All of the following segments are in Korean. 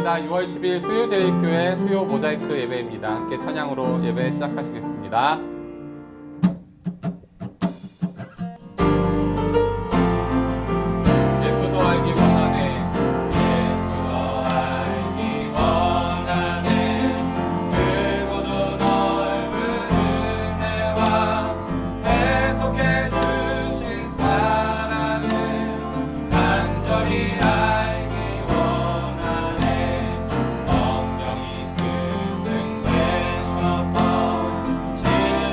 반갑습니다. 6월 10일 수요제일교회 수요 모자이크 예배입니다. 함께 찬양으로 예배 시작하시겠습니다. 예수도 알기 원하네. 예수도 알기 원하네. 크고도 넓은 은혜와 계속해 주신 사랑을 간절히 알기 원하네. 성령이 스승되셔서 진리를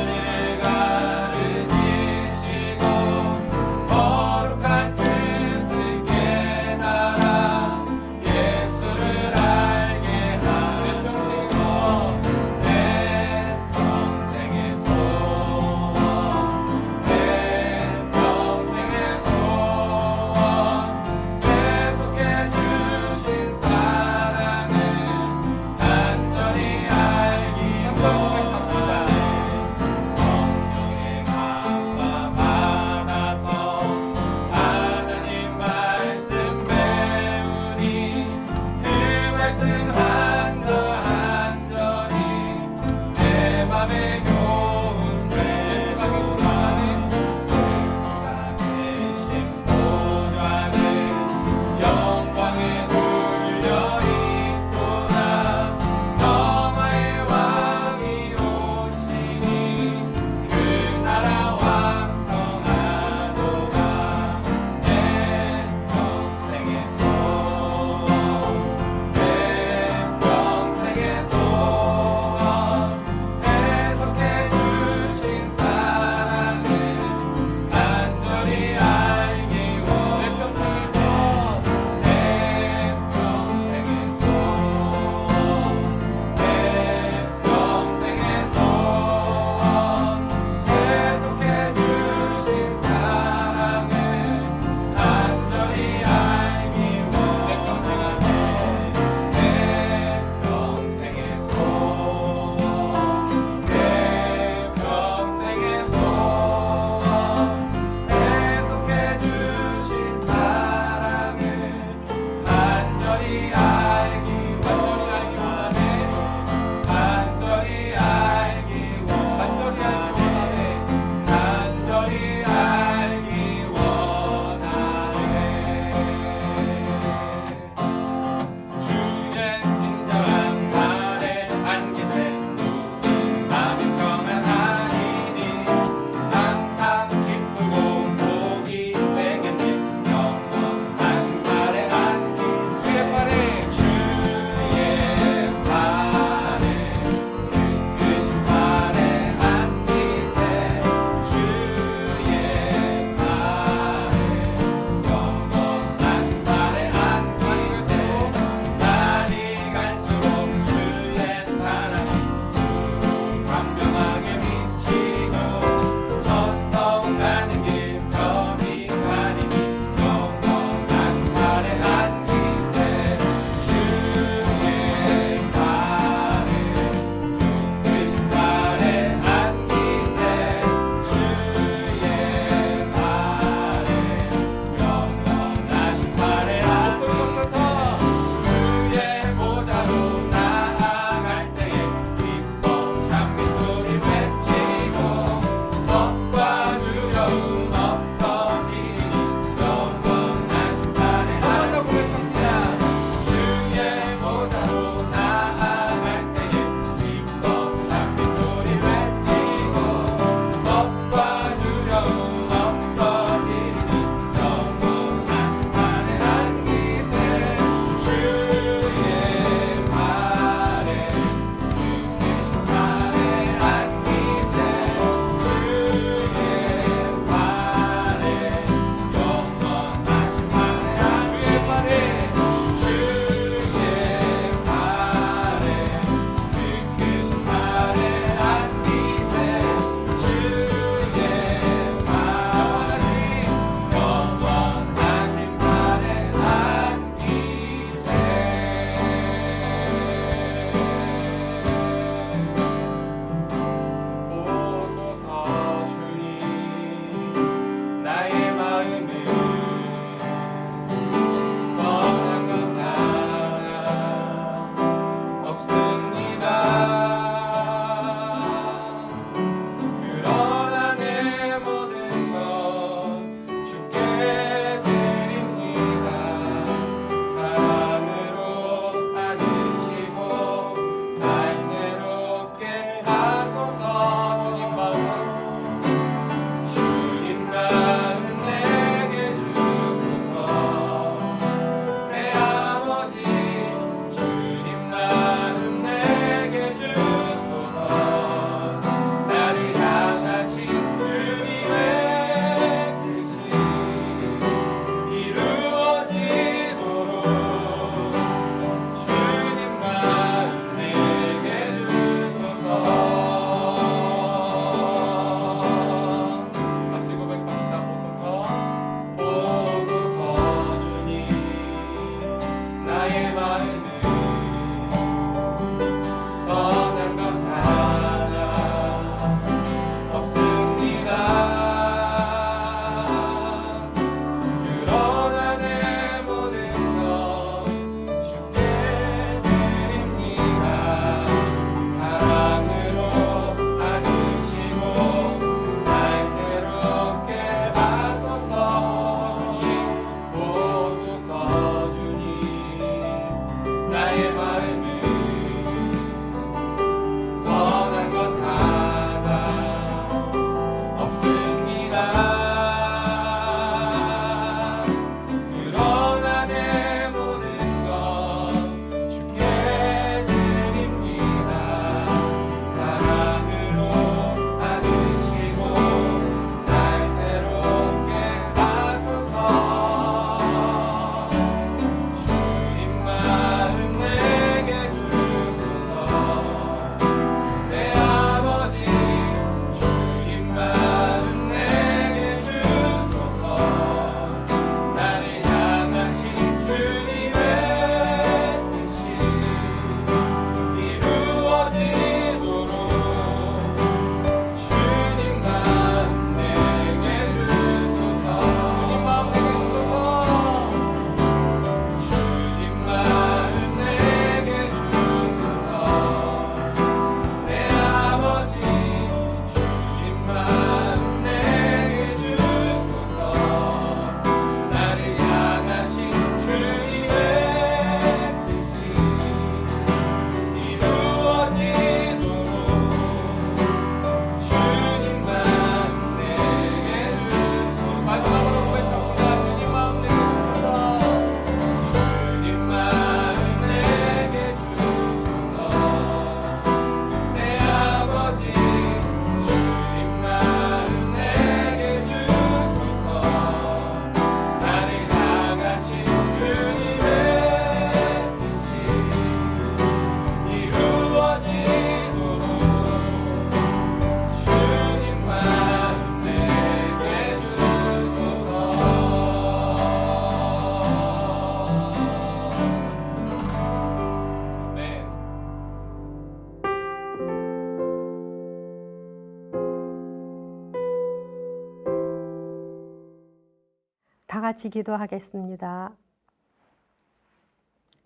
다 같이 기도하겠습니다.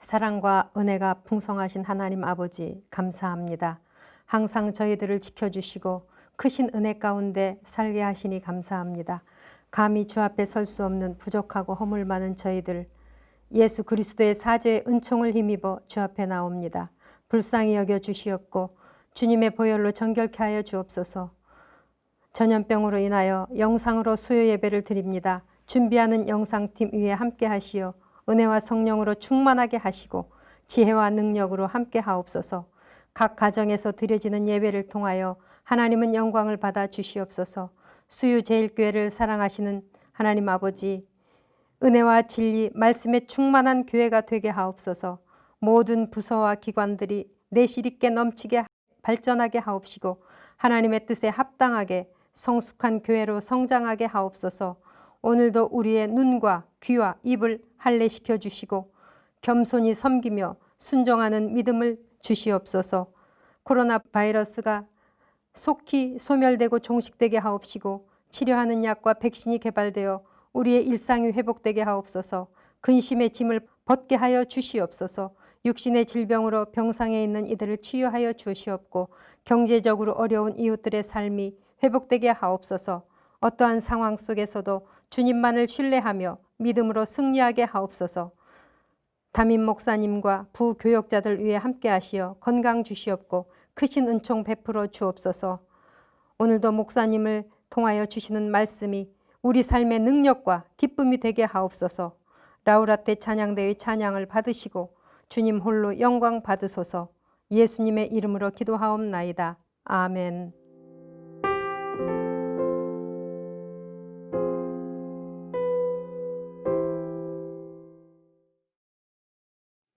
사랑과 은혜가 풍성하신 하나님 아버지 감사합니다. 항상 저희들을 지켜주시고 크신 은혜 가운데 살게 하시니 감사합니다. 감히 주 앞에 설 수 없는 부족하고 허물 많은 저희들, 예수 그리스도의 사죄의 은총을 힘입어 주 앞에 나옵니다. 불쌍히 여겨 주시옵고 주님의 보혈로 정결케 하여 주옵소서. 전염병으로 인하여 영상으로 수요 예배를 드립니다. 준비하는 영상팀 위에 함께 하시어 은혜와 성령으로 충만하게 하시고 지혜와 능력으로 함께 하옵소서. 각 가정에서 드려지는 예배를 통하여 하나님은 영광을 받아 주시옵소서. 수유 제일교회를 사랑하시는 하나님 아버지, 은혜와 진리, 말씀에 충만한 교회가 되게 하옵소서. 모든 부서와 기관들이 내실 있게 넘치게 발전하게 하옵시고 하나님의 뜻에 합당하게 성숙한 교회로 성장하게 하옵소서. 오늘도 우리의 눈과 귀와 입을 할례시켜 주시고 겸손히 섬기며 순종하는 믿음을 주시옵소서. 코로나 바이러스가 속히 소멸되고 종식되게 하옵시고 치료하는 약과 백신이 개발되어 우리의 일상이 회복되게 하옵소서. 근심의 짐을 벗게 하여 주시옵소서. 육신의 질병으로 병상에 있는 이들을 치유하여 주시옵고 경제적으로 어려운 이웃들의 삶이 회복되게 하옵소서. 어떠한 상황 속에서도 주님만을 신뢰하며 믿음으로 승리하게 하옵소서. 담임 목사님과 부교역자들 위해 함께 하시어 건강 주시옵고 크신 은총 베풀어 주옵소서. 오늘도 목사님을 통하여 주시는 말씀이 우리 삶의 능력과 기쁨이 되게 하옵소서. 라우라떼 찬양대의 찬양을 받으시고 주님 홀로 영광 받으소서. 예수님의 이름으로 기도하옵나이다. 아멘.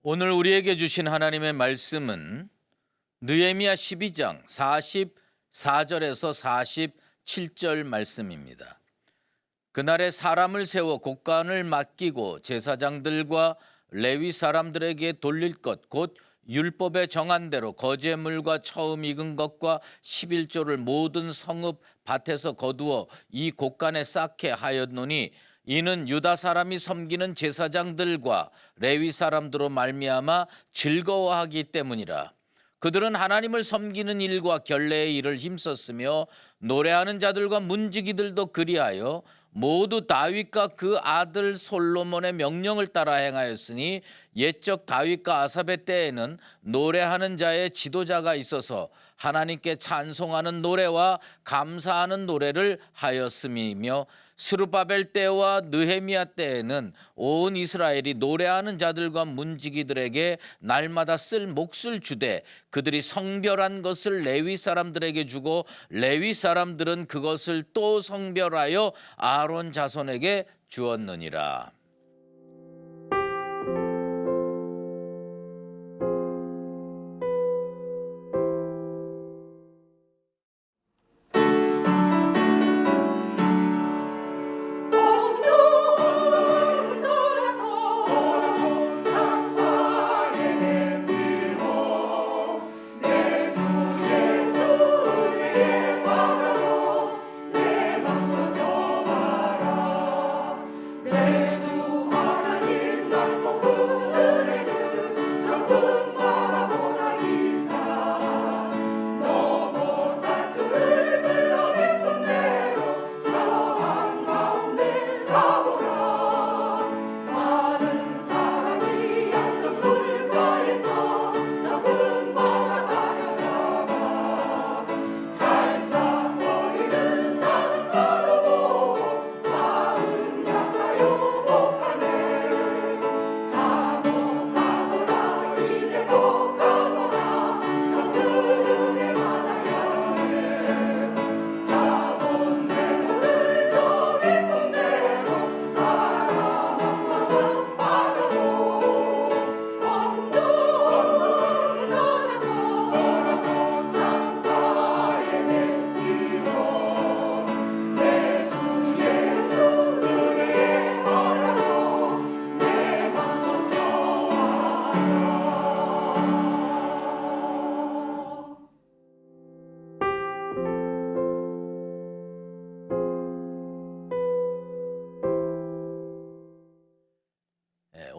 오늘 우리에게 주신 하나님의 말씀은 느헤미야 12장 44절에서 47절 말씀입니다. 그날에 사람을 세워 곡간을 맡기고 제사장들과 레위 사람들에게 돌릴 것 곧 율법에 정한 대로 거제물과 처음 익은 것과 11조를 모든 성읍 밭에서 거두어 이 곡간에 쌓게 하였노니 이는 유다 사람이 섬기는 제사장들과 레위 사람들로 말미암아 즐거워하기 때문이라. 그들은 하나님을 섬기는 일과 결례의 일을 힘썼으며 노래하는 자들과 문지기들도 그리하여 모두 다윗과 그 아들 솔로몬의 명령을 따라 행하였으니 옛적 다윗과 아삽의 때에는 노래하는 자의 지도자가 있어서 하나님께 찬송하는 노래와 감사하는 노래를 하였음이며 스룹바벨 때와 느헤미야 때에는 온 이스라엘이 노래하는 자들과 문지기들에게 날마다 쓸 몫을 주되 그들이 성별한 것을 레위 사람들에게 주고 레위 사람들은 그것을 또 성별하여 아론 자손에게 주었느니라. 내 주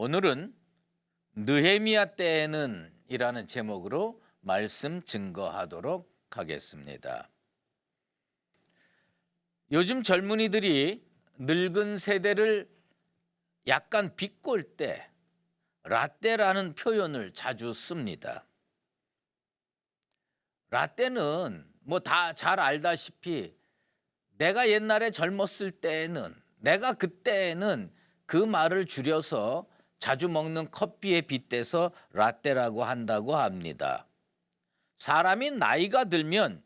오늘은 느헤미야 때에는 이라는 제목으로 말씀 증거하도록 하겠습니다. 요즘 젊은이들이 늙은 세대를 약간 비꼴 때 라떼라는 표현을 자주 씁니다. 라떼는 뭐 다 잘 알다시피 내가 옛날에 젊었을 때에는, 내가 그때에는 그 말을 줄여서 자주 먹는 커피에 빗대서 라떼라고 한다고 합니다. 사람이 나이가 들면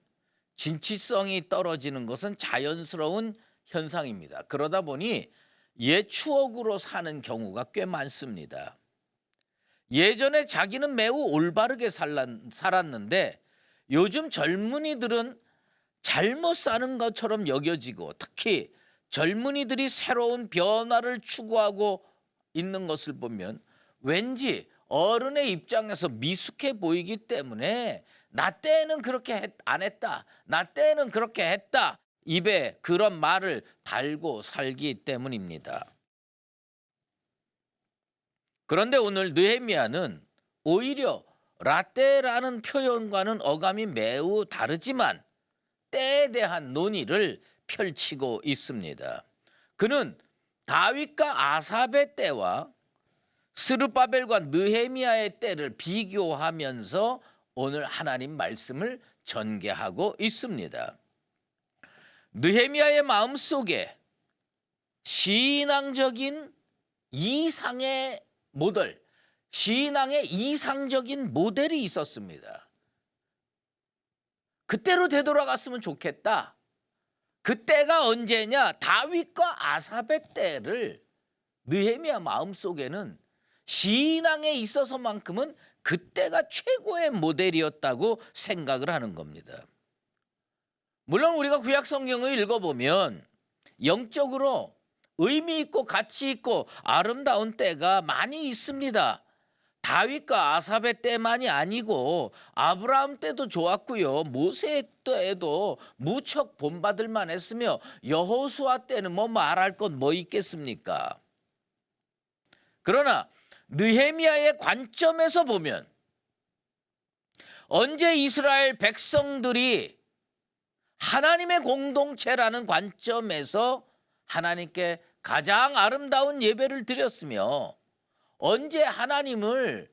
진취성이 떨어지는 것은 자연스러운 현상입니다. 그러다 보니 옛 추억으로 사는 경우가 꽤 많습니다. 예전에 자기는 매우 올바르게 살았는데 요즘 젊은이들은 잘못 사는 것처럼 여겨지고, 특히 젊은이들이 새로운 변화를 추구하고 있는 것을 보면 왠지 어른의 입장에서 미숙해 보이기 때문에 나 때에는 그렇게 안 했다, 나 때에는 그렇게 했다, 입에 그런 말을 달고 살기 때문입니다. 그런데 오늘 느헤미야는 오히려 라떼라는 표현과는 어감이 매우 다르지만 때에 대한 논의를 펼치고 있습니다. 그는 다윗과 아삽의 때와 스룹바벨과 느헤미야의 때를 비교하면서 오늘 하나님 말씀을 전개하고 있습니다. 느헤미야의 마음속에 신앙적인 이상의 모델, 신앙의 이상적인 모델이 있었습니다. 그때로 되돌아갔으면 좋겠다. 그때가 언제냐? 다윗과 아삽의 때를 느헤미야 마음속에는 신앙에 있어서만큼은 그때가 최고의 모델이었다고 생각을 하는 겁니다. 물론 우리가 구약 성경을 읽어보면 영적으로 의미 있고 가치 있고 아름다운 때가 많이 있습니다. 다윗과 아삽의 때만이 아니고 아브라함 때도 좋았고요, 모세 때에도 무척 본받을 만했으며 여호수아 때는 뭐 말할 것 뭐 있겠습니까? 그러나 느헤미야의 관점에서 보면 언제 이스라엘 백성들이 하나님의 공동체라는 관점에서 하나님께 가장 아름다운 예배를 드렸으며 언제 하나님을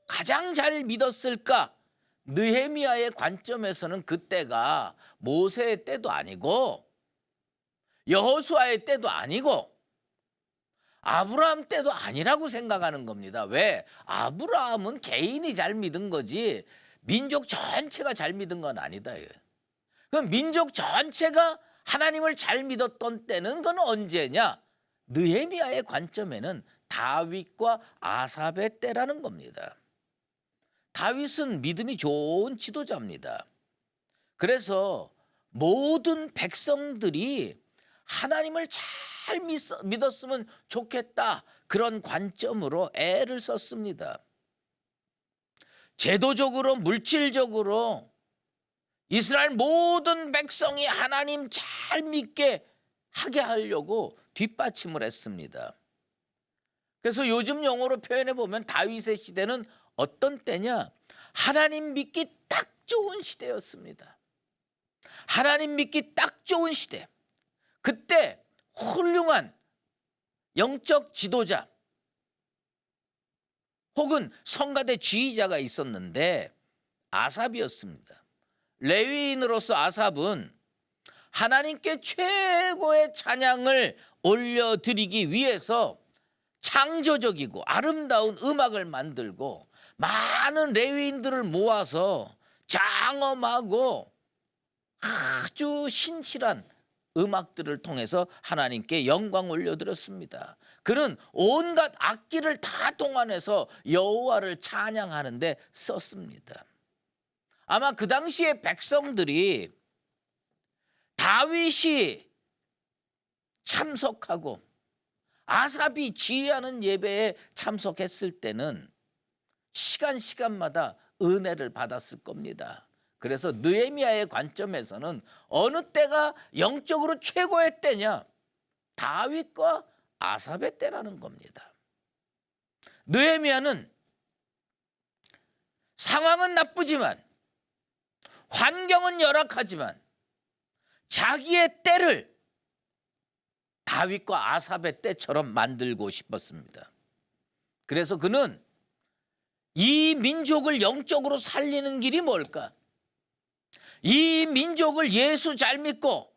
가장 잘 믿었을까? 느헤미야의 관점에서는 그때가 모세의 때도 아니고 여호수아의 때도 아니고 아브라함 때도 아니라고 생각하는 겁니다. 왜? 아브라함은 개인이 잘 믿은 거지 민족 전체가 잘 믿은 건 아니다. 그럼 민족 전체가 하나님을 잘 믿었던 때는 그건 언제냐? 느헤미야의 관점에는 다윗과 아삽의 때라는 겁니다. 다윗은 믿음이 좋은 지도자입니다. 그래서 모든 백성들이 하나님을 잘 믿었으면 좋겠다, 그런 관점으로 애를 썼습니다. 제도적으로, 물질적으로 이스라엘 모든 백성이 하나님 잘 믿게 하게 하려고 뒷받침을 했습니다. 그래서 요즘 용어로 표현해 보면 다윗의 시대는 어떤 때냐? 하나님 믿기 딱 좋은 시대였습니다. 하나님 믿기 딱 좋은 시대. 그때 훌륭한 영적 지도자 혹은 성가대 지휘자가 있었는데 아삽이었습니다. 레위인으로서 아삽은 하나님께 최고의 찬양을 올려드리기 위해서 창조적이고 아름다운 음악을 만들고 많은 레위인들을 모아서 장엄하고 아주 신실한 음악들을 통해서 하나님께 영광 올려드렸습니다. 그는 온갖 악기를 다 동원해서 여호와를 찬양하는 데 썼습니다. 아마 그 당시에 백성들이 다윗이 참석하고 아삽이 지휘하는 예배에 참석했을 때는 시간마다 은혜를 받았을 겁니다. 그래서 느헤미야의 관점에서는 어느 때가 영적으로 최고의 때냐? 다윗과 아삽의 때라는 겁니다. 느헤미야는 상황은 나쁘지만, 환경은 열악하지만 자기의 때를 다윗과 아삽의 때처럼 만들고 싶었습니다. 그래서 그는 이 민족을 영적으로 살리는 길이 뭘까? 이 민족을 예수 잘 믿고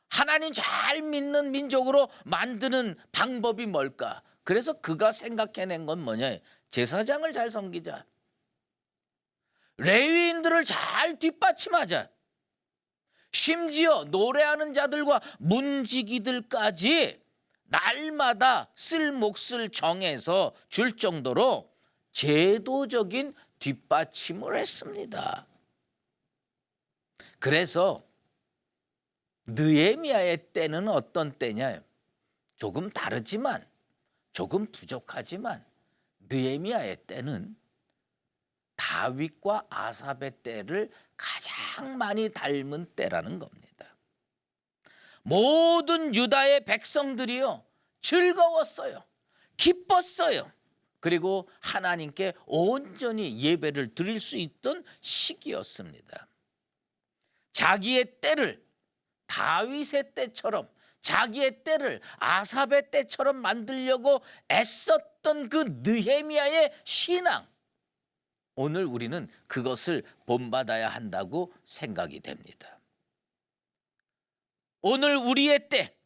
하나님 잘 믿는 민족으로 만드는 방법이 뭘까? 그래서 그가 생각해낸 건 뭐냐? 제사장을 잘 섬기자. 레위인들을 잘 뒷받침하자. 심지어 노래하는 자들과 문지기들까지 날마다 쓸 몫을 정해서 줄 정도로 제도적인 뒷받침을 했습니다. 그래서 느헤미야의 때는 어떤 때냐? 조금 다르지만, 조금 부족하지만 느헤미야의 때는 다윗과 아삽의 때를 가장 많이 닮은 때라는 겁니다. 모든 유다의 백성들이요, 즐거웠어요. 기뻤어요. 그리고 하나님께 온전히 예배를 드릴 수 있던 시기였습니다. 자기의 때를 다윗의 때처럼, 자기의 때를 아삽의 때처럼 만들려고 애썼던 그 느헤미야의 신앙, 오늘 우리는 그것을 본받아야 한다고 생각이 됩니다. 오늘 우리의 때,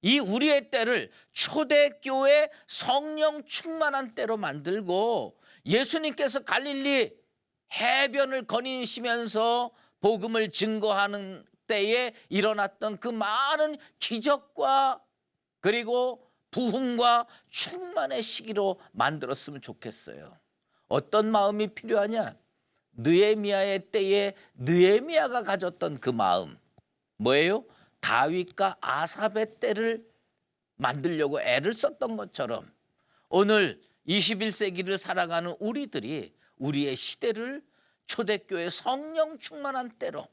이 우리의 때를 초대교회 성령 충만한 때로 만들고, 예수님께서 갈릴리 해변을 거니시면서 복음을 증거하는 때에 일어났던 그 많은 기적과 그리고 부흥과 충만의 시기로 만들었으면 좋겠어요. 어떤 마음이 필요하냐? 느헤미야의 때에 느헤미야가 가졌던 그 마음, 뭐예요? 다윗과 아삽의 때를 만들려고 애를 썼던 것처럼 오늘 21세기를 살아가는 우리들이 우리의 시대를 초대교회 성령 충만한 때로,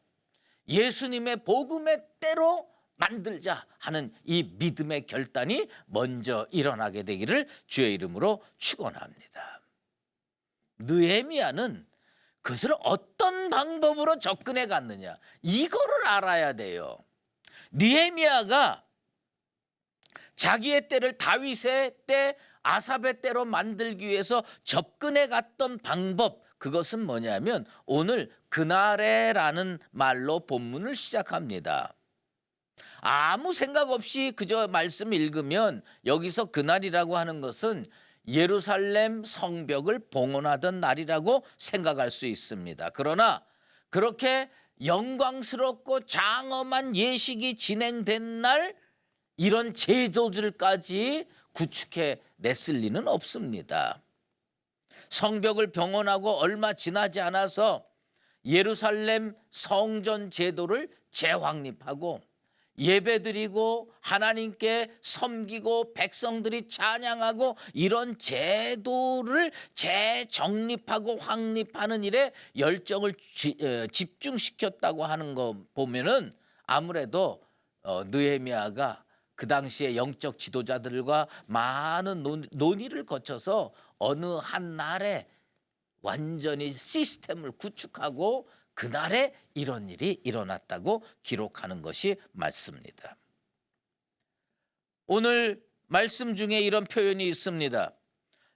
예수님의 복음의 때로 만들자 하는 이 믿음의 결단이 먼저 일어나게 되기를 주의 이름으로 축원합니다. 느헤미야는 그것을 어떤 방법으로 접근해 갔느냐, 이거를 알아야 돼요. 느헤미야가 자기의 때를 다윗의 때, 아삽의 때로 만들기 위해서 접근해 갔던 방법, 그것은 뭐냐면 오늘 그날에라는 말로 본문을 시작합니다. 아무 생각 없이 그저 말씀 읽으면 여기서 그날이라고 하는 것은 예루살렘 성벽을 봉헌하던 날이라고 생각할 수 있습니다. 그러나 그렇게 영광스럽고 장엄한 예식이 진행된 날, 이런 제도들까지 구축해 냈을 리는 없습니다. 성벽을 병원하고 얼마 지나지 않아서 예루살렘 성전 제도를 재확립하고 예배드리고 하나님께 섬기고 백성들이 찬양하고 이런 제도를 재정립하고 확립하는 일에 열정을 집중시켰다고 하는 거 보면은 아무래도 느헤미야가 그 당시에 영적 지도자들과 많은 논의를 거쳐서 어느 한 날에 완전히 시스템을 구축하고 그날에 이런 일이 일어났다고 기록하는 것이 맞습니다. 오늘 말씀 중에 이런 표현이 있습니다.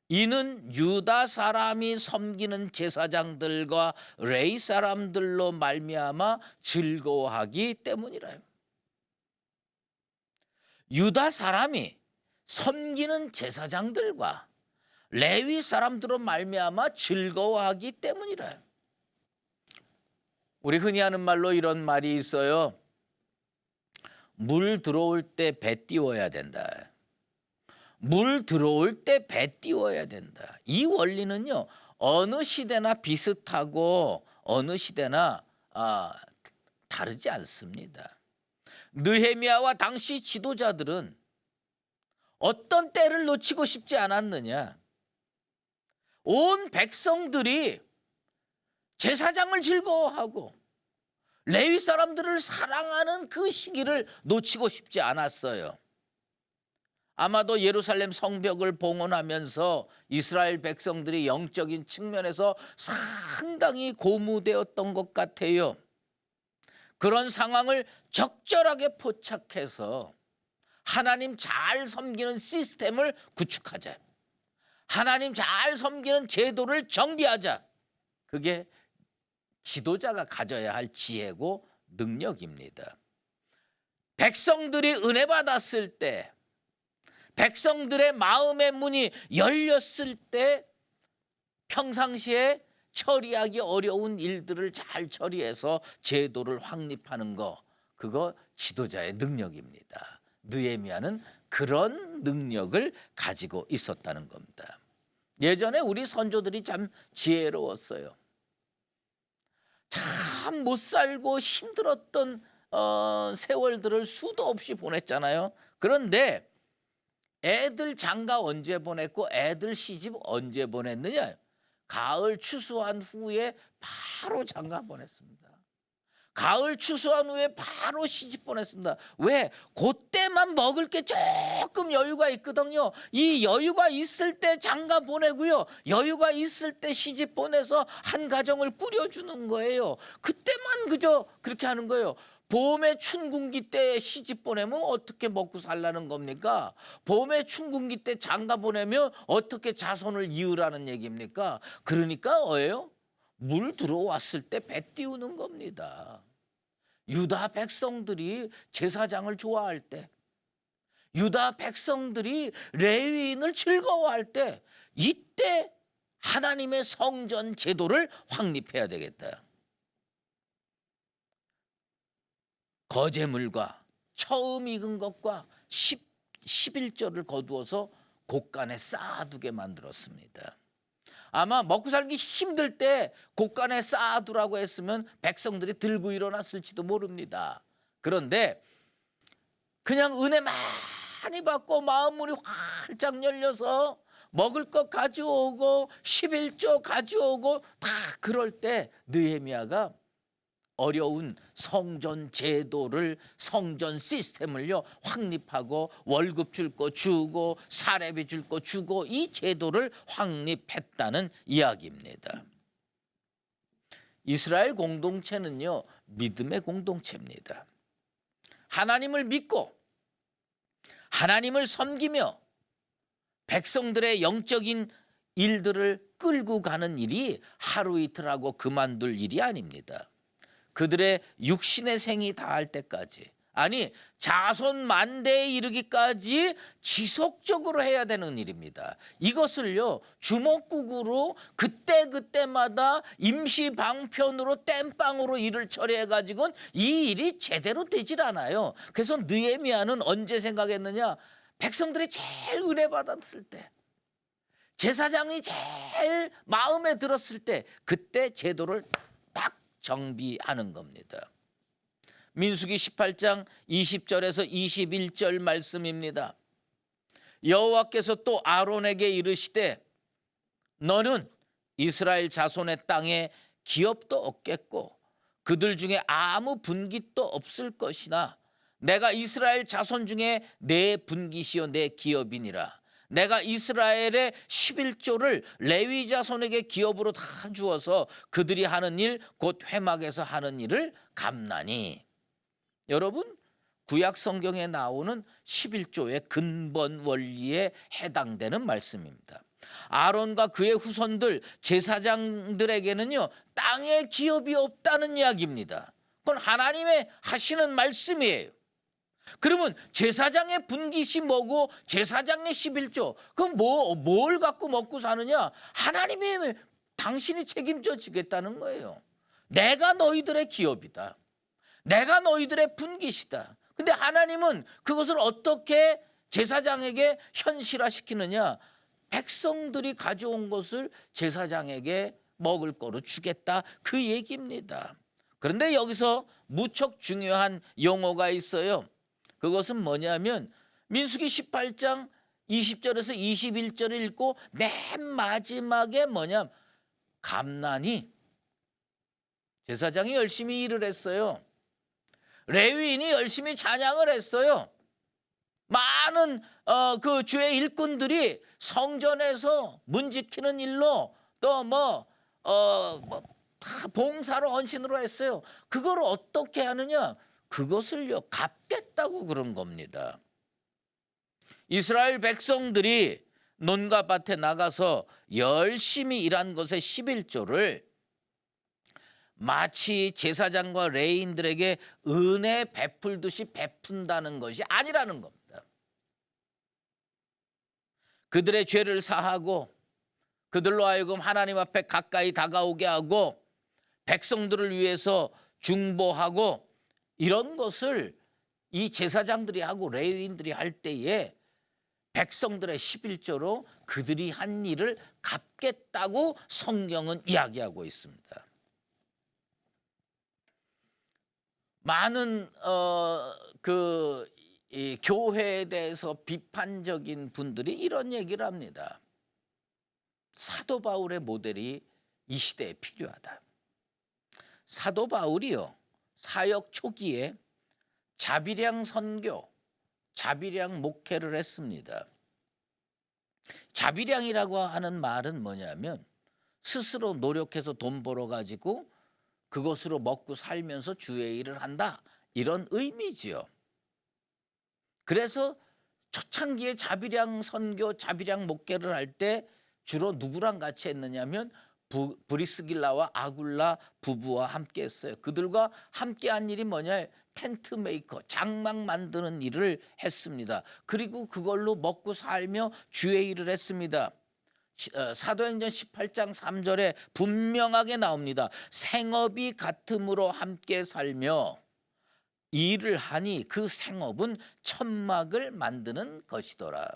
이는 유다 사람이 섬기는 제사장들과 레위 사람들로 말미암아 즐거워하기 때문이라요. 유다 사람이 섬기는 제사장들과 레위 사람들로 말미암아 즐거워하기 때문이라요. 우리 흔히 하는 말로 이런 말이 있어요. 물 들어올 때 배 띄워야 된다. 물 들어올 때 배 띄워야 된다. 이 원리는요, 어느 시대나 비슷하고 어느 시대나 다르지 않습니다. 느헤미야와 당시 지도자들은 어떤 때를 놓치고 싶지 않았느냐? 온 백성들이 제사장을 즐거워하고 레위 사람들을 사랑하는 그 시기를 놓치고 싶지 않았어요. 아마도 예루살렘 성벽을 봉헌하면서 이스라엘 백성들이 영적인 측면에서 상당히 고무되었던 것 같아요. 그런 상황을 적절하게 포착해서 하나님 잘 섬기는 시스템을 구축하자. 하나님 잘 섬기는 제도를 정비하자. 그게 지도자가 가져야 할 지혜고 능력입니다. 백성들이 은혜 받았을 때, 백성들의 마음의 문이 열렸을 때 평상시에 처리하기 어려운 일들을 잘 처리해서 제도를 확립하는 거, 그거 지도자의 능력입니다. 느헤미야는 그런 능력을 가지고 있었다는 겁니다. 예전에 우리 선조들이 참 지혜로웠어요. 참 못 살고 힘들었던 세월들을 수도 없이 보냈잖아요. 그런데 애들 장가 언제 보냈고 애들 시집 언제 보냈느냐? 가을 추수한 후에 바로 장가 보냈습니다. 가을 추수한 후에 바로 시집 보냈습니다. 왜? 그때만 먹을 게 조금 여유가 있거든요. 이 여유가 있을 때 장가 보내고요. 여유가 있을 때 시집 보내서 한 가정을 꾸려주는 거예요. 그때만 그저 그렇게 하는 거예요. 봄에 춘궁기 때 시집 보내면 어떻게 먹고 살라는 겁니까? 봄에 춘궁기 때 장가 보내면 어떻게 자손을 이으라는 얘기입니까? 그러니까 뭐예요? 물 들어왔을 때 배 띄우는 겁니다. 유다 백성들이 제사장을 좋아할 때, 유다 백성들이 레위인을 즐거워할 때, 이때 하나님의 성전 제도를 확립해야 되겠다. 거제물과 처음 익은 것과 11조를 거두어서 곳간에 쌓아두게 만들었습니다. 아마 먹고 살기 힘들 때 곳간에 쌓아두라고 했으면 백성들이 들고 일어났을지도 모릅니다. 그런데 그냥 은혜 많이 받고 마음문이 활짝 열려서 먹을 것 가져오고 11조 가져오고 다 그럴 때 느헤미야가 어려운 성전 제도를, 성전 시스템을요 확립하고 월급 줄 거 주고 사례비 줄 거 주고 이 제도를 확립했다는 이야기입니다. 이스라엘 공동체는요 믿음의 공동체입니다. 하나님을 믿고 하나님을 섬기며 백성들의 영적인 일들을 끌고 가는 일이 하루 이틀하고 그만둘 일이 아닙니다. 그들의 육신의 생이 다할 때까지, 아니 자손 만대에 이르기까지 지속적으로 해야 되는 일입니다. 이것을요 주먹국으로 그때마다 임시 방편으로 땜빵으로 일을 처리해 가지고는 이 일이 제대로 되질 않아요. 그래서 느헤미야는 언제 생각했느냐? 백성들이 제일 은혜 받았을 때, 제사장이 제일 마음에 들었을 때, 그때 제도를 딱 정비하는 겁니다. 민수기 18장 20절에서 21절 말씀입니다. 여호와께서 또 아론에게 이르시되 너는 이스라엘 자손의 땅에 기업도 없겠고 그들 중에 아무 분깃도 없을 것이나 내가 이스라엘 자손 중에 내 분깃이요 내 기업이니라. 내가 이스라엘의 11조를 레위 자손에게 기업으로 다 주어서 그들이 하는 일 곧 회막에서 하는 일을 갚나니. 여러분, 구약 성경에 나오는 11조의 근본 원리에 해당되는 말씀입니다. 아론과 그의 후손들 제사장들에게는요 땅에 기업이 없다는 이야기입니다. 그건 하나님의 하시는 말씀이에요. 그러면 제사장의 분깃이 뭐고 제사장의 11조 그럼 뭘 갖고 먹고 사느냐? 하나님이 당신이 책임져 지겠다는 거예요. 내가 너희들의 기업이다. 내가 너희들의 분깃이다. 근데 하나님은 그것을 어떻게 제사장에게 현실화시키느냐? 백성들이 가져온 것을 제사장에게 먹을 거로 주겠다, 그 얘기입니다. 그런데 여기서 무척 중요한 용어가 있어요. 그것은 뭐냐면 민수기 18장 20절에서 21절을 읽고 맨 마지막에 뭐냐? 감난이, 제사장이 열심히 일을 했어요. 레위인이 열심히 찬양을 했어요. 많은 그 주의 일꾼들이 성전에서 문 지키는 일로 또 다 봉사로 헌신으로 했어요. 그걸 어떻게 하느냐? 그것을요 갚겠다고 그런 겁니다. 이스라엘 백성들이 논과 밭에 나가서 열심히 일한 것의 11조를 마치 제사장과 레위인들에게 은혜 베풀듯이 베푼다는 것이 아니라는 겁니다. 그들의 죄를 사하고 그들로 하여금 하나님 앞에 가까이 다가오게 하고 백성들을 위해서 중보하고 이런 것을 이 제사장들이 하고 레위인들이 할 때에 백성들의 11조로 그들이 한 일을 갚겠다고 성경은 이야기하고 있습니다. 많은 이 교회에 대해서 비판적인 분들이 이런 얘기를 합니다. 사도 바울의 모델이 이 시대에 필요하다. 사도 바울이요 사역 초기에 자비량 선교, 자비량 목회를 했습니다. 자비량이라고 하는 말은 뭐냐면 스스로 노력해서 돈 벌어 가지고 그것으로 먹고 살면서 주의 일을 한다 이런 의미지요. 그래서 초창기에 자비량 선교, 자비량 목회를 할 때 주로 누구랑 같이 했느냐면 브리스길라와 아굴라 부부와 함께 했어요. 그들과 함께 한 일이 뭐냐? 텐트 메이커, 장막 만드는 일을 했습니다. 그리고 그걸로 먹고 살며 주의 일을 했습니다. 사도행전 18장 3절에 분명하게 나옵니다. 생업이 같음으로 함께 살며 일을 하니 그 생업은 천막을 만드는 것이더라.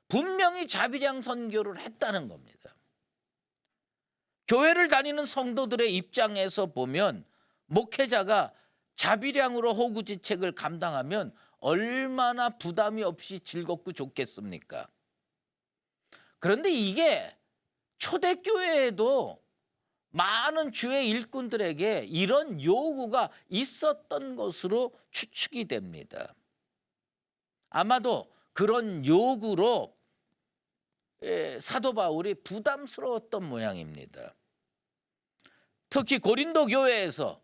분명히 자비량 선교를 했다는 겁니다. 교회를 다니는 성도들의 입장에서 보면 목회자가 자비량으로 호구지책을 감당하면 얼마나 부담이 없이 즐겁고 좋겠습니까? 그런데 이게 초대교회에도 많은 주의 일꾼들에게 이런 요구가 있었던 것으로 추측이 됩니다. 아마도 그런 요구로 사도 바울이 부담스러웠던 모양입니다. 특히 고린도 교회에서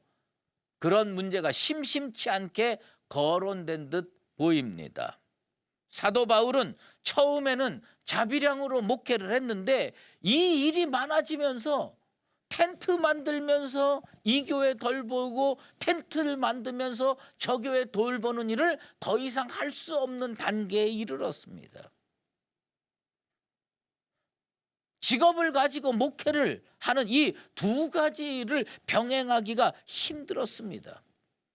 그런 문제가 심심치 않게 거론된 듯 보입니다. 사도 바울은 처음에는 자비량으로 목회를 했는데 이 일이 많아지면서 텐트 만들면서 이 교회 돌보고 텐트를 만들면서 저 교회 돌보는 일을 더 이상 할 수 없는 단계에 이르렀습니다. 직업을 가지고 목회를 하는 이 두 가지를 병행하기가 힘들었습니다.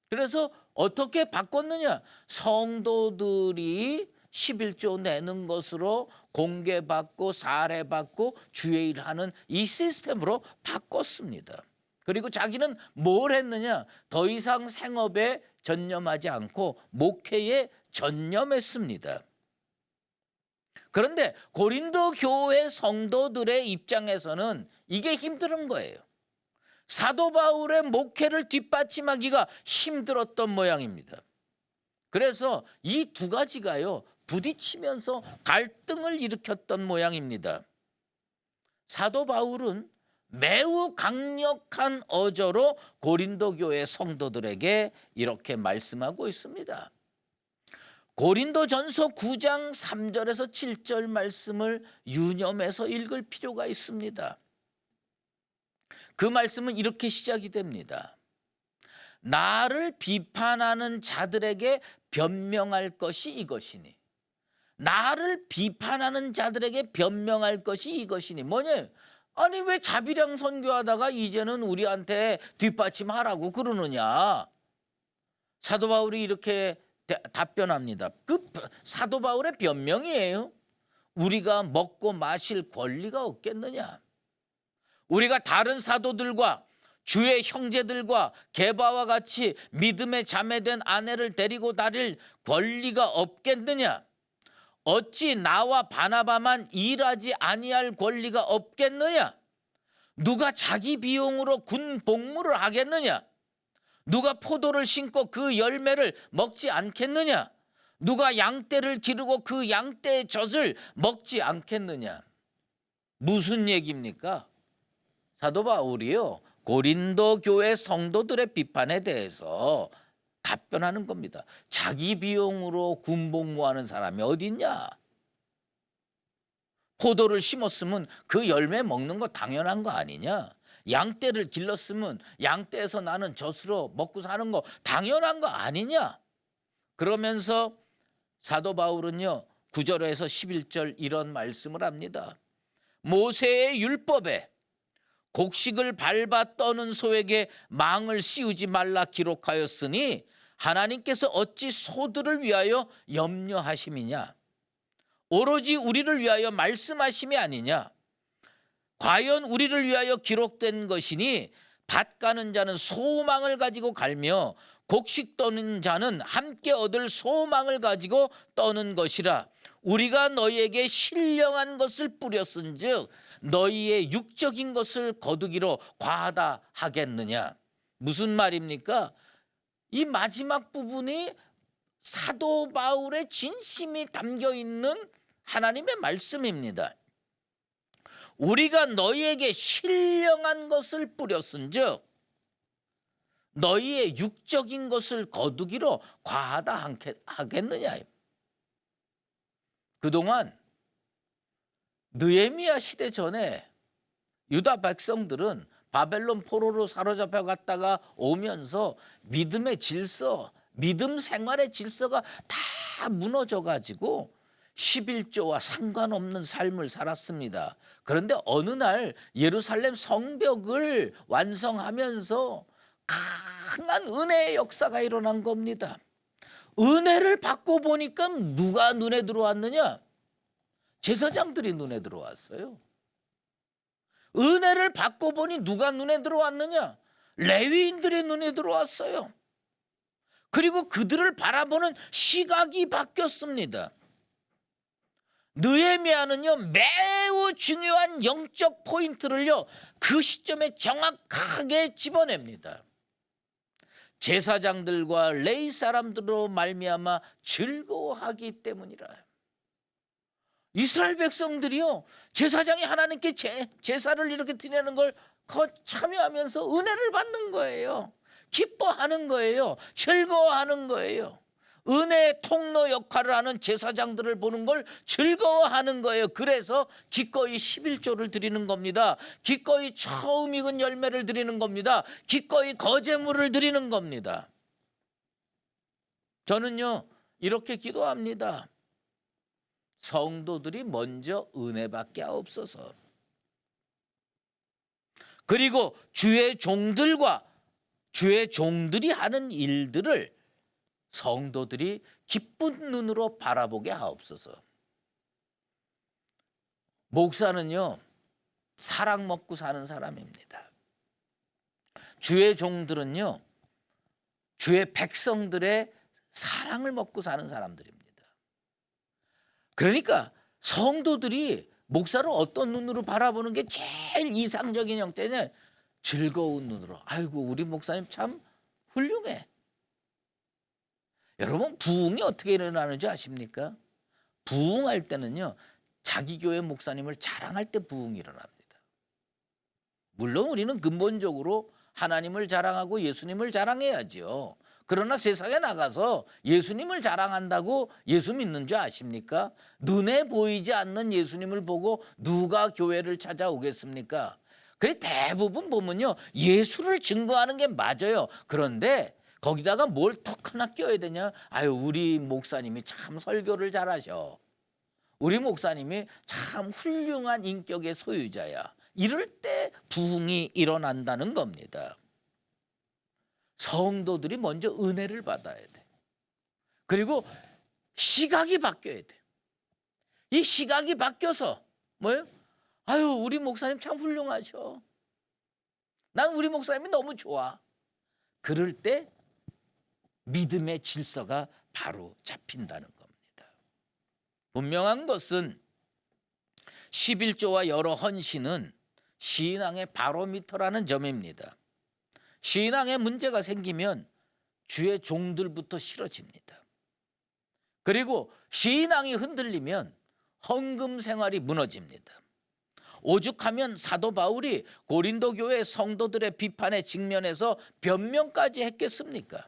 그래서 어떻게 바꿨느냐? 성도들이 11조 내는 것으로 공개받고 사례받고 주의 일하는 이 시스템으로 바꿨습니다. 그리고 자기는 뭘 했느냐? 더 이상 생업에 전념하지 않고 목회에 전념했습니다. 그런데 고린도 교회 성도들의 입장에서는 이게 힘든 거예요. 사도 바울의 목회를 뒷받침하기가 힘들었던 모양입니다. 그래서 이 두 가지가요 부딪히면서 갈등을 일으켰던 모양입니다. 사도 바울은 매우 강력한 어조로 고린도 교회 성도들에게 이렇게 말씀하고 있습니다. 고린도전서 9장 3절에서 7절 말씀을 유념해서 읽을 필요가 있습니다. 그 말씀은 이렇게 시작이 됩니다. 나를 비판하는 자들에게 변명할 것이 이것이니. 나를 비판하는 자들에게 변명할 것이 이것이니. 뭐냐? 아니 왜 자비량 선교하다가 이제는 우리한테 뒷받침하라고 그러느냐. 사도 바울이 이렇게 답변합니다. 그 사도 바울의 변명이에요. 우리가 먹고 마실 권리가 없겠느냐. 우리가 다른 사도들과 주의 형제들과 게바와 같이 믿음에 자매된 아내를 데리고 다닐 권리가 없겠느냐. 어찌 나와 바나바만 일하지 아니할 권리가 없겠느냐. 누가 자기 비용으로 군 복무를 하겠느냐. 누가 포도를 심고 그 열매를 먹지 않겠느냐. 누가 양떼를 기르고 그 양떼의 젖을 먹지 않겠느냐. 무슨 얘기입니까? 사도 바울이요, 고린도 교회 성도들의 비판에 대해서 답변하는 겁니다. 자기 비용으로 군복무하는 사람이 어디 있냐? 포도를 심었으면 그 열매 먹는 거 당연한 거 아니냐? 양떼를 길렀으면 양떼에서 나는 젖으로 먹고 사는 거 당연한 거 아니냐? 그러면서 사도 바울은요, 9절에서 11절 이런 말씀을 합니다. 모세의 율법에 곡식을 밟아 떠는 소에게 망을 씌우지 말라 기록하였으니 하나님께서 어찌 소들을 위하여 염려하심이냐? 오로지 우리를 위하여 말씀하심이 아니냐? 과연 우리를 위하여 기록된 것이니 밭 가는 자는 소망을 가지고 갈며 곡식 떠는 자는 함께 얻을 소망을 가지고 떠는 것이라. 우리가 너희에게 신령한 것을 뿌렸은즉 너희의 육적인 것을 거두기로 과하다 하겠느냐. 무슨 말입니까? 이 마지막 부분이 사도 바울의 진심이 담겨 있는 하나님의 말씀입니다. 우리가 너희에게 신령한 것을 뿌렸은즉 너희의 육적인 것을 거두기로 과하다 하겠느냐. 그동안 느헤미야 시대 전에 유다 백성들은 바벨론 포로로 사로잡혀 갔다가 오면서 믿음의 질서, 믿음 생활의 질서가 다 무너져 가지고 11조와 상관없는 삶을 살았습니다. 그런데 어느 날 예루살렘 성벽을 완성하면서 강한 은혜의 역사가 일어난 겁니다. 은혜를 받고 보니까 누가 눈에 들어왔느냐? 제사장들이 눈에 들어왔어요. 은혜를 받고 보니 누가 눈에 들어왔느냐? 레위인들이 눈에 들어왔어요. 그리고 그들을 바라보는 시각이 바뀌었습니다. 느헤미야는요, 매우 중요한 영적 포인트를요, 그 시점에 정확하게 집어냅니다. 제사장들과 레위 사람들로 말미암아 즐거워하기 때문이라. 이스라엘 백성들이요, 제사장이 하나님께 제사를 이렇게 드리는 걸 참여하면서 은혜를 받는 거예요. 기뻐하는 거예요. 즐거워하는 거예요. 은혜의 통로 역할을 하는 제사장들을 보는 걸 즐거워하는 거예요. 그래서 기꺼이 11조를 드리는 겁니다. 기꺼이 처음 익은 열매를 드리는 겁니다. 기꺼이 거제물을 드리는 겁니다. 저는요, 이렇게 기도합니다. 성도들이 먼저 은혜 받게 하옵소서. 그리고 주의 종들과 주의 종들이 하는 일들을 성도들이 기쁜 눈으로 바라보게 하옵소서. 목사는요, 사랑 먹고 사는 사람입니다. 주의 종들은요, 주의 백성들의 사랑을 먹고 사는 사람들입니다. 그러니까 성도들이 목사를 어떤 눈으로 바라보는 게 제일 이상적인 형태는 즐거운 눈으로. 아이고, 우리 목사님 참 훌륭해. 여러분, 부흥이 어떻게 일어나는지 아십니까? 부흥할 때는요, 자기 교회 목사님을 자랑할 때 부흥이 일어납니다. 물론 우리는 근본적으로 하나님을 자랑하고 예수님을 자랑해야죠. 그러나 세상에 나가서 예수님을 자랑한다고 예수 믿는 줄 아십니까? 눈에 보이지 않는 예수님을 보고 누가 교회를 찾아오겠습니까? 그래, 대부분 보면요, 예수를 증거하는 게 맞아요. 그런데 거기다가 뭘 턱 하나 끼워야 되냐? 아유, 우리 목사님이 참 설교를 잘하셔. 우리 목사님이 참 훌륭한 인격의 소유자야. 이럴 때 부흥이 일어난다는 겁니다. 성도들이 먼저 은혜를 받아야 돼. 그리고 시각이 바뀌어야 돼. 이 시각이 바뀌어서 뭐예요? 아유, 우리 목사님 참 훌륭하셔. 난 우리 목사님이 너무 좋아. 그럴 때 믿음의 질서가 바로 잡힌다는 겁니다. 분명한 것은 11조와 여러 헌신은 신앙의 바로미터라는 점입니다. 신앙에 문제가 생기면 주의 종들부터 싫어집니다. 그리고 신앙이 흔들리면 헌금 생활이 무너집니다. 오죽하면 사도 바울이 고린도 교회 성도들의 비판에 직면해서 변명까지 했겠습니까?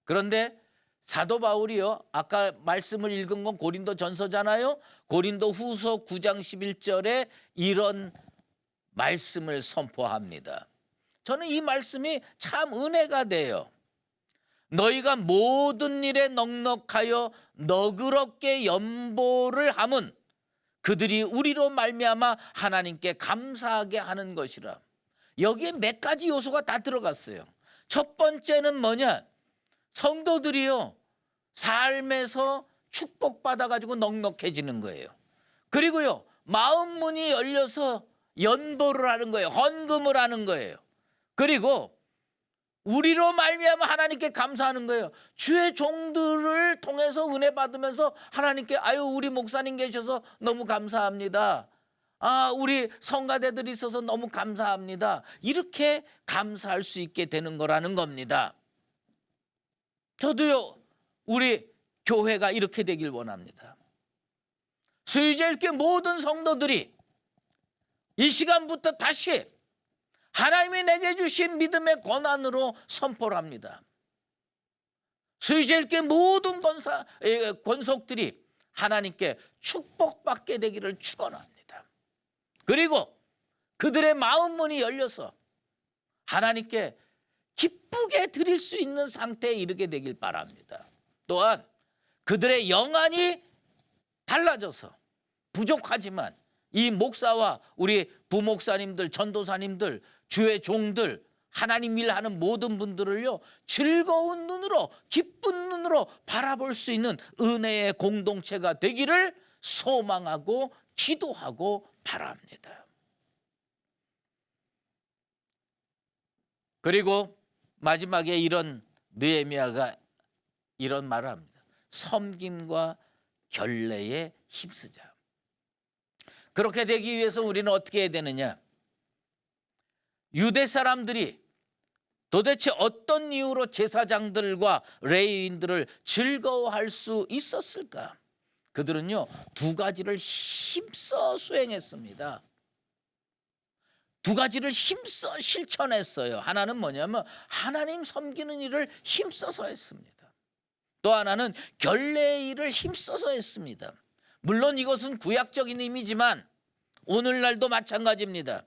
그런데 사도 바울이요, 아까 말씀을 읽은 건 고린도 전서잖아요. 고린도 후서 9장 11절에 이런 말씀을 선포합니다. 저는 이 말씀이 참 은혜가 돼요. 너희가 모든 일에 넉넉하여 너그럽게 연보를 함은 그들이 우리로 말미암아 하나님께 감사하게 하는 것이라. 여기에 몇 가지 요소가 다 들어갔어요. 첫 번째는 뭐냐? 성도들이요, 삶에서 축복받아가지고 넉넉해지는 거예요. 그리고요, 마음 문이 열려서 연보를 하는 거예요. 헌금을 하는 거예요. 그리고 우리로 말미암아 하나님께 감사하는 거예요. 주의 종들을 통해서 은혜 받으면서 하나님께 아유 우리 목사님 계셔서 너무 감사합니다. 아 우리 성가대들이 있어서 너무 감사합니다. 이렇게 감사할 수 있게 되는 거라는 겁니다. 저도요 우리 교회가 이렇게 되길 원합니다. 수유제일교회 모든 성도들이 이 시간부터 다시 하나님이 내게 주신 믿음의 권한으로 선포를 합니다. 수유제일교회 모든 권속들이 하나님께 축복받게 되기를 축원합니다. 그리고 그들의 마음 문이 열려서 하나님께 기쁘게 드릴 수 있는 상태에 이르게 되길 바랍니다. 또한 그들의 영안이 달라져서 부족하지만 이 목사와 우리 부목사님들, 전도사님들, 주의 종들, 하나님 일하는 모든 분들을요 즐거운 눈으로 기쁜 눈으로 바라볼 수 있는 은혜의 공동체가 되기를 소망하고 기도하고 바랍니다. 그리고 마지막에 이런 느헤미야가 이런 말을 합니다. 섬김과 결례에 힘쓰자. 그렇게 되기 위해서 우리는 어떻게 해야 되느냐? 유대 사람들이 도대체 어떤 이유로 제사장들과 레위인들을 즐거워할 수 있었을까? 그들은요 두 가지를 힘써 수행했습니다. 두 가지를 힘써 실천했어요. 하나는 뭐냐면 하나님 섬기는 일을 힘써서 했습니다. 또 하나는 결례의 일을 힘써서 했습니다. 물론 이것은 구약적인 의미지만 오늘날도 마찬가지입니다.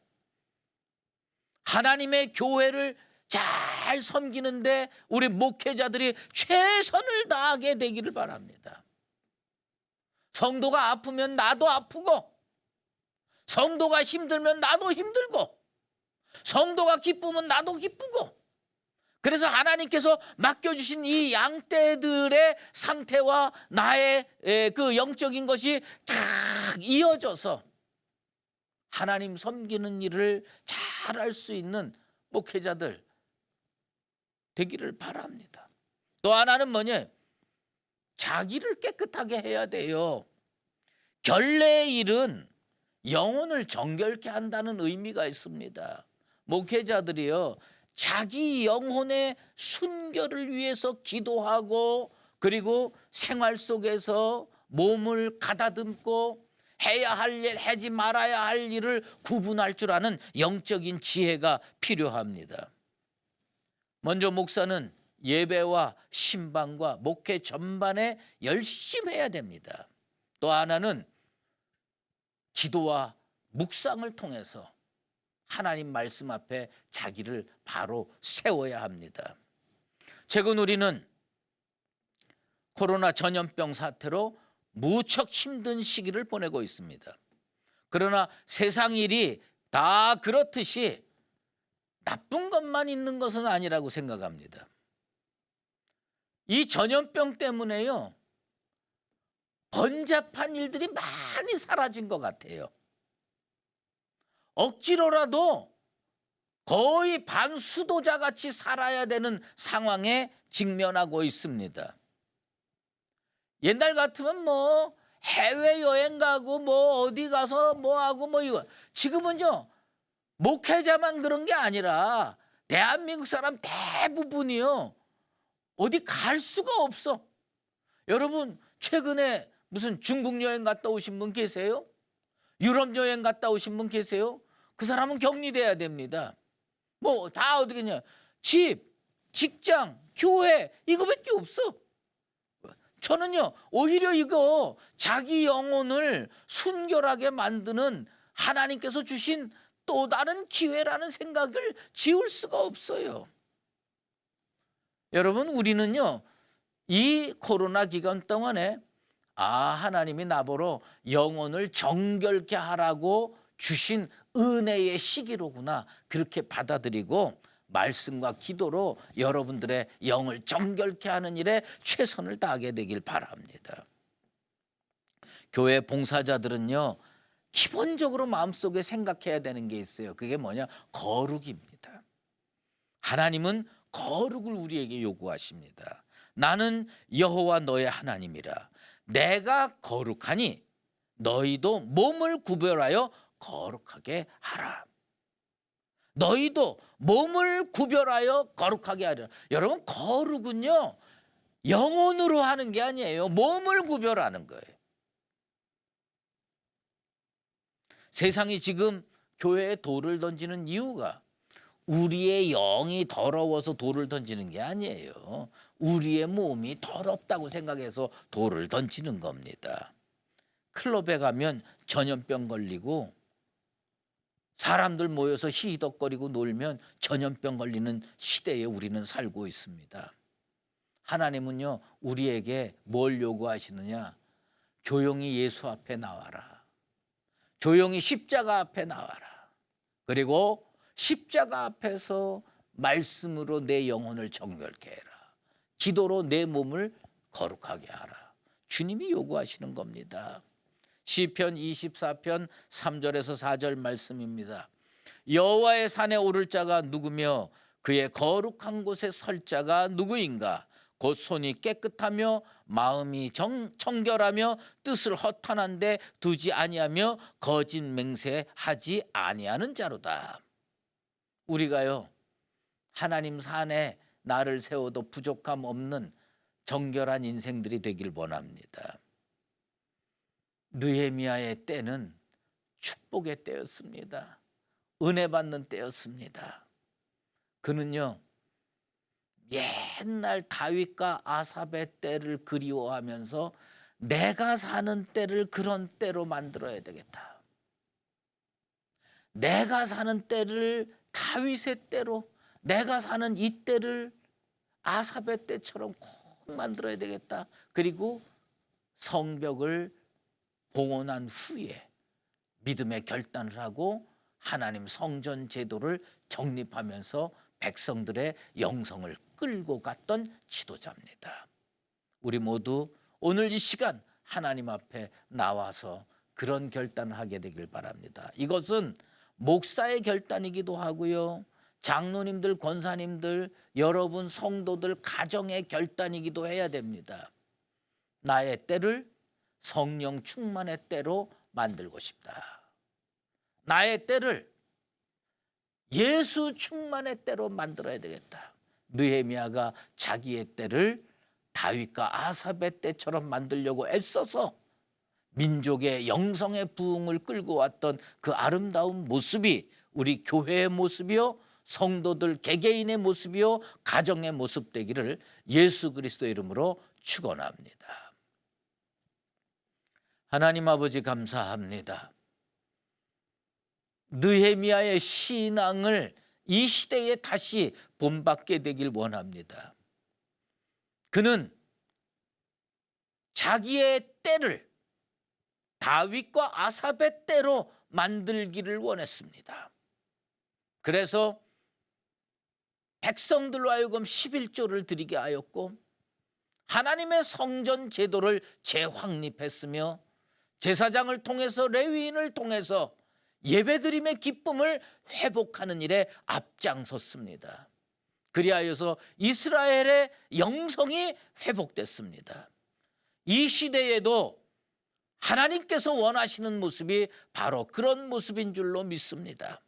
하나님의 교회를 잘 섬기는데 우리 목회자들이 최선을 다하게 되기를 바랍니다. 성도가 아프면 나도 아프고, 성도가 힘들면 나도 힘들고, 성도가 기쁘면 나도 기쁘고, 그래서 하나님께서 맡겨주신 이 양떼들의 상태와 나의 그 영적인 것이 딱 이어져서 하나님 섬기는 일을 잘할 수 있는 목회자들 되기를 바랍니다. 또 하나는 뭐냐? 자기를 깨끗하게 해야 돼요. 결례의 일은 영혼을 정결케 한다는 의미가 있습니다. 목회자들이요 자기 영혼의 순결을 위해서 기도하고 그리고 생활 속에서 몸을 가다듬고 해야 할 일, 하지 말아야 할 일을 구분할 줄 아는 영적인 지혜가 필요합니다. 먼저 목사는 예배와 신방과 목회 전반에 열심히 해야 됩니다. 또 하나는 기도와 묵상을 통해서 하나님 말씀 앞에 자기를 바로 세워야 합니다. 최근 우리는 코로나 전염병 사태로 무척 힘든 시기를 보내고 있습니다. 그러나 세상 일이 다 그렇듯이 나쁜 것만 있는 것은 아니라고 생각합니다. 이 전염병 때문에요 번잡한 일들이 많이 사라진 것 같아요. 억지로라도 거의 반수도자 같이 살아야 되는 상황에 직면하고 있습니다. 옛날 같으면 뭐 해외여행 가고 뭐 어디 가서 뭐 하고 뭐 이거, 지금은요 목회자만 그런 게 아니라 대한민국 사람 대부분이요 어디 갈 수가 없어. 여러분 최근에 무슨 중국 여행 갔다 오신 분 계세요? 유럽 여행 갔다 오신 분 계세요? 그 사람은 격리돼야 됩니다. 뭐 다 어디겠냐? 집, 직장, 교회 이거밖에 없어. 저는요 오히려 이거 자기 영혼을 순결하게 만드는 하나님께서 주신 또 다른 기회라는 생각을 지울 수가 없어요. 여러분 우리는요 이 코로나 기간 동안에 하나님이 나보러 영혼을 정결케 하라고 주신 은혜의 시기로구나 그렇게 받아들이고 말씀과 기도로 여러분들의 영을 정결케 하는 일에 최선을 다하게 되길 바랍니다. 교회 봉사자들은요 기본적으로 마음속에 생각해야 되는 게 있어요. 그게 뭐냐? 거룩입니다. 하나님은 거룩을 우리에게 요구하십니다. 나는 여호와 너의 하나님이라. 내가 거룩하니 너희도 몸을 구별하여 거룩하게 하라. 너희도 몸을 구별하여 거룩하게 하라. 여러분 거룩은요 영혼으로 하는 게 아니에요. 몸을 구별하는 거예요. 세상이 지금 교회에 돌을 던지는 이유가 우리의 영이 더러워서 돌을 던지는 게 아니에요. 우리의 몸이 더럽다고 생각해서 돌을 던지는 겁니다. 클럽에 가면 전염병 걸리고 사람들 모여서 히덕거리고 놀면 전염병 걸리는 시대에 우리는 살고 있습니다. 하나님은요 우리에게 뭘 요구하시느냐? 조용히 예수 앞에 나와라. 조용히 십자가 앞에 나와라. 그리고 십자가 앞에서 말씀으로 내 영혼을 정결케 해라. 기도로 내 몸을 거룩하게 하라. 주님이 요구하시는 겁니다. 시편 24편 3절에서 4절 말씀입니다. 여호와의 산에 오를 자가 누구며 그의 거룩한 곳에 설 자가 누구인가? 곧 손이 깨끗하며 마음이 청결하며 뜻을 허탄한데 두지 아니하며 거짓 맹세하지 아니하는 자로다. 우리가요 하나님 산에 나를 세워도 부족함 없는 정결한 인생들이 되길 원합니다. 느헤미야의 때는 축복의 때였습니다. 은혜 받는 때였습니다. 그는요 옛날 다윗과 아삽의 때를 그리워하면서 내가 사는 때를 그런 때로 만들어야 되겠다. 내가 사는 때를 다윗의 때로, 내가 사는 이 때를 아삽의 때처럼 꼭 만들어야 되겠다. 그리고 성벽을 봉헌한 후에 믿음의 결단을 하고 하나님 성전 제도를 정립하면서 백성들의 영성을 끌고 갔던 지도자입니다. 우리 모두 오늘 이 시간 하나님 앞에 나와서 그런 결단을 하게 되길 바랍니다. 이것은 목사의 결단이기도 하고요. 장로님들, 권사님들, 여러분 성도들 가정의 결단이기도 해야 됩니다. 나의 때를 성령 충만의 때로 만들고 싶다. 나의 때를 예수 충만의 때로 만들어야 되겠다. 느헤미야가 자기의 때를 다윗과 아삽의 때처럼 만들려고 애써서 민족의 영성의 부흥을 끌고 왔던 그 아름다운 모습이 우리 교회의 모습이요, 성도들 개개인의 모습이요, 가정의 모습 되기를 예수 그리스도 이름으로 축원합니다. 하나님 아버지 감사합니다. 느헤미야의 신앙을 이 시대에 다시 본받게 되길 원합니다. 그는 자기의 때를 다윗과 아삽의 때로 만들기를 원했습니다. 그래서 백성들로 하여금 11조를 드리게 하였고 하나님의 성전 제도를 재확립했으며 제사장을 통해서 레위인을 통해서 예배드림의 기쁨을 회복하는 일에 앞장섰습니다. 그리하여서 이스라엘의 영성이 회복됐습니다. 이 시대에도 하나님께서 원하시는 모습이 바로 그런 모습인 줄로 믿습니다.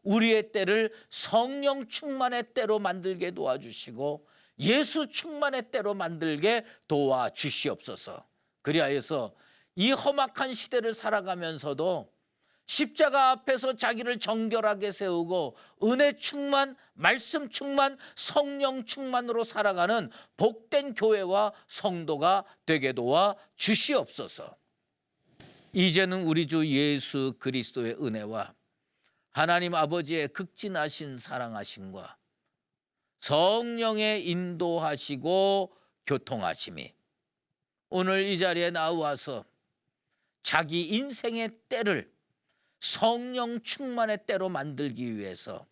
우리의 때를 성령 충만의 때로 만들게 도와주시고 예수 충만의 때로 만들게 도와주시옵소서. 그리하여서 이 험악한 시대를 살아가면서도 십자가 앞에서 자기를 정결하게 세우고 은혜 충만, 말씀 충만, 성령 충만으로 살아가는 복된 교회와 성도가 되게 도와 주시옵소서. 이제는 우리 주 예수 그리스도의 은혜와 하나님 아버지의 극진하신 사랑하심과 성령의 인도하시고 교통하심이 오늘 이 자리에 나와서 자기 인생의 때를 성령 충만의 때로 만들기 위해서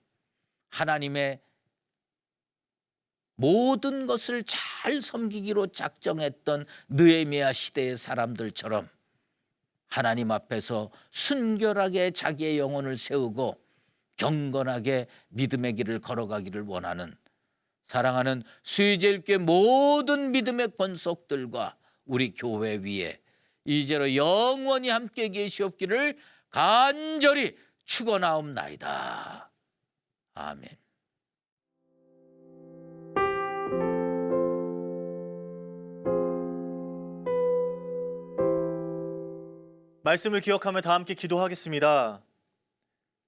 하나님의 모든 것을 잘 섬기기로 작정했던 느헤미야 시대의 사람들처럼 하나님 앞에서 순결하게 자기의 영혼을 세우고 경건하게 믿음의 길을 걸어가기를 원하는 사랑하는 수의제일교회 모든 믿음의 권속들과 우리 교회 위에 이제로 영원히 함께 계시옵기를 간절히 축원하옵나이다. 아멘. 말씀을 기억하며 다 함께 기도하겠습니다.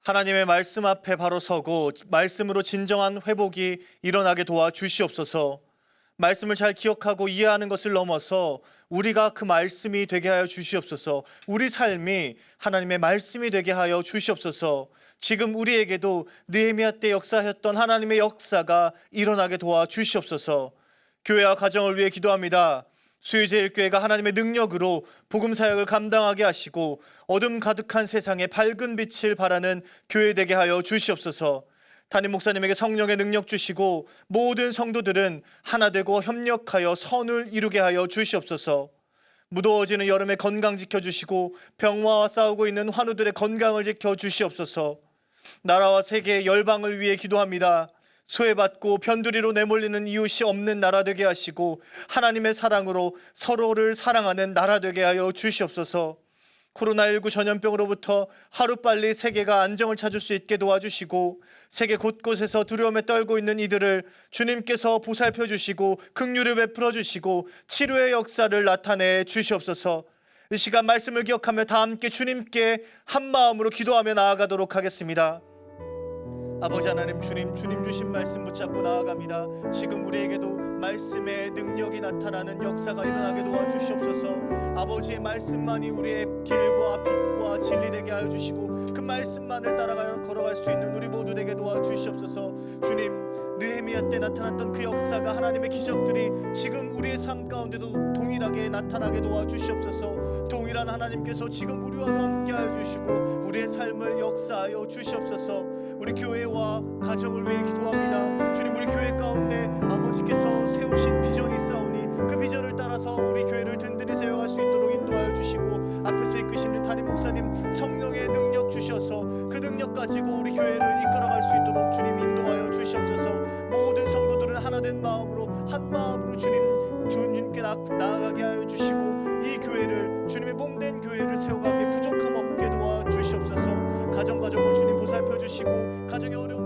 하나님의 말씀 앞에 바로 서고 말씀으로 진정한 회복이 일어나게 도와 주시옵소서. 말씀을 잘 기억하고 이해하는 것을 넘어서 우리가 그 말씀이 되게 하여 주시옵소서. 우리 삶이 하나님의 말씀이 되게 하여 주시옵소서. 지금 우리에게도 느헤미야 때 역사하셨던 하나님의 역사가 일어나게 도와 주시옵소서. 교회와 가정을 위해 기도합니다. 수의제일교회가 하나님의 능력으로 복음 사역을 감당하게 하시고 어둠 가득한 세상에 밝은 빛을 발하는 교회 되게 하여 주시옵소서. 담임 목사님에게 성령의 능력 주시고 모든 성도들은 하나 되고 협력하여 선을 이루게 하여 주시옵소서. 무더워지는 여름에 건강 지켜주시고 병마와 싸우고 있는 환우들의 건강을 지켜주시옵소서. 나라와 세계 열방을 위해 기도합니다. 소외받고 변두리로 내몰리는 이웃이 없는 나라 되게 하시고 하나님의 사랑으로 서로를 사랑하는 나라 되게 하여 주시옵소서. 코로나19 전염병으로부터 하루빨리 세계가 안정을 찾을 수 있게 도와주시고 세계 곳곳에서 두려움에 떨고 있는 이들을 주님께서 보살펴 주시고 긍휼을 베풀어 주시고 치료의 역사를 나타내 주시옵소서. 이 시간 말씀을 기억하며 다 함께 주님께 한 마음으로 기도하며 나아가도록 하겠습니다. 아버지 하나님, 주님 주신 말씀 붙잡고 나아갑니다. 지금 우리에게도 말씀의 능력이 나타나는 역사가 일어나게 도와주시옵소서. 아버지의 말씀만이 우리의 길과 빛과 진리 되게 하여 주시고 그 말씀만을 따라가 걸어갈 수 있는 우리 모두 되게 도와주시옵소서. 주님, 느헤미야 때 나타났던 그 역사가 하나님의 기적들이 지금 우리의 삶 가운데도 동일하게 나타나게 도와주시옵소서. 동일한 하나님께서 지금 우리와도 함께하여 주시고 우리의 삶을 역사하여 주시옵소서. 우리 교회와 가정을 위해 기도합니다. 주님, 우리 교회 가운데 아버지께서 세우신 비전이 있사오니 그 비전을 따라서 우리 교회를 든든히 세워갈 수 있도록 인도하여 주시고 앞에서 이끄시는 담임 목사님 성령의 능력 주셔서 그 능력 가지고 우리 교회를 이끌어갈 수 있도록 주님 인도하여 주시옵소서. 모든 성도들은 하나된 마음으로 한 마음으로 주님께 나아가게 하여 주시고 이 교회를 주님의 몸된 교회를 세워가기에 부족함 없게 도와주시옵소서. 가정을 주님 보살펴 주시고 가정의 어려움